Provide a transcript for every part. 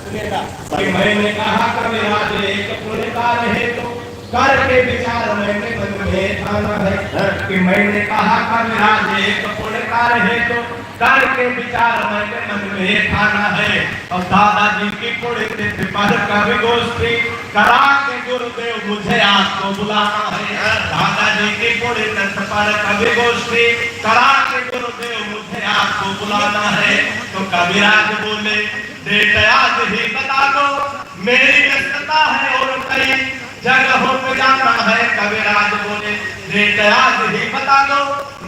कि मैंने कहा कभी राज एक पुरकार है तो करके विचार मैंने मन में ठाना है कि मैंने कहा कभी राज एक पुरकार है तो करके विचार मैंने मन में ठाना है। और दादाजी की पुण्यतिथि पर कवि गोष्ठी करा के गुरुदेव मुझे आपको बुलाना है। दादाजी की पुण्यतिथि पर कवि गोष्ठी करा के गुरुदेव मुझे आपको बुलाना है। तो कविराज बोले बेटा आज ही बता दो मेरी व्यस्तता है और कई जगहों पे जाना है। कविराज बोले बेटा आज ही बता दो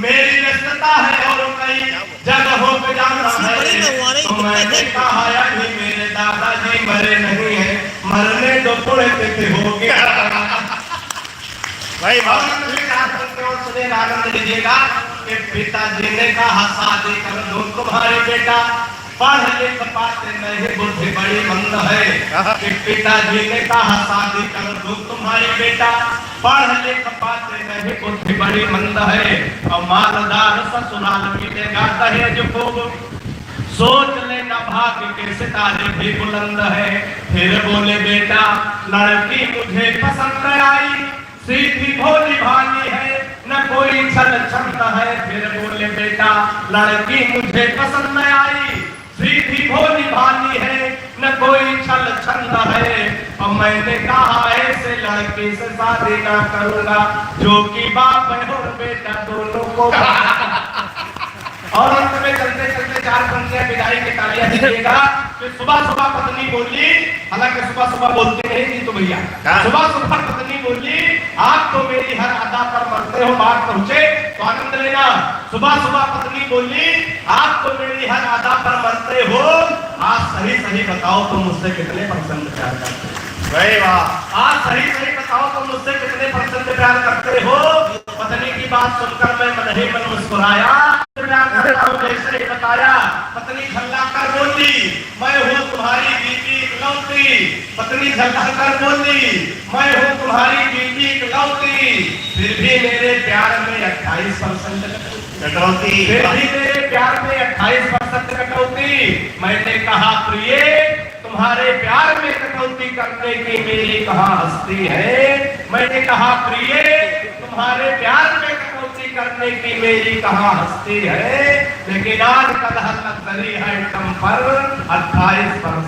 मेरी व्यस्तता है और कई जगहों पे जाना है। तो मैंने कहा अभी मेरे दादाजी मरे नहीं है मरने तो थोड़े तिथि हो गया भाई आनंद लीजिएगा कि पिताजी ने कहा शादी कर दो तुम्हारे बेटा पढ़ लिख पाते नहीं बुद्धि बड़ी मंद है। कि पिताजी ने कहा शादी कर दो तुम्हारी बेटा पढ़ लिख पाते नहीं बुद्धि बड़ी मंद है। और मालदार ससुराल मिलेगा दहेज खूब सोच लेना भाग्य के सितारे भी बुलंद है। फिर बोले बेटा लड़की मुझे पसंद आई सीधी भोली भाली है न कोई छल छंद है। फिर बोले बेटा लड़की मुझे पसंद आई सीधी भोली भाली है न कोई छल छंद है। और मैंने कहा ऐसे लड़की से शादी ना करूंगा जो कि बाप है और बेटा दोनों को और अंत में चलते चलते चार पंक्तियां विदाई की तालियां दीजिएगा। कि सुबह सुबह पत्नी बोली हालांकि सुबह सुबह बोलते नहीं थी तो भैया सुबह सुबह पत्नी बोली आप तो मेरी हर अदा पर मरते हो बात पहुंचे तो आनंद लेना। सुबह सुबह पत्नी बोली आप तो मेरी हर अदा पर मरते हो आज सही सही बताओ तुम मुझसे कितने परसेंट प्यार करते हो। भाई वाह आज सही सही बताओ तुम मुझसे कितने परसेंट प्यार करते हो। पत्नी की बात सुनकर मैं मन ही मन मुस्कुराया जैसे ही बताया। पत्नी झल्ला कर बोली मैं हूँ तुम्हारी बीवी इकलौती। पत्नी झल्ला कर बोली मैं हूँ तुम्हारी बीवी इकलौती। फिर भी मेरे प्यार में 28% कटौती। फिर भी मेरे प्यार में 28% कटौती। मैंने कहा प्रिय तुम्हारे प्यार में कटौती करने की मेरी कहाँ हस्ती है। मैंने कहा प्रिय तुम्हारे प्यार में कटौती करने की मेरी कहाँ हस्ती है। लेकिन आज कलह लग रही है तुम पर 28%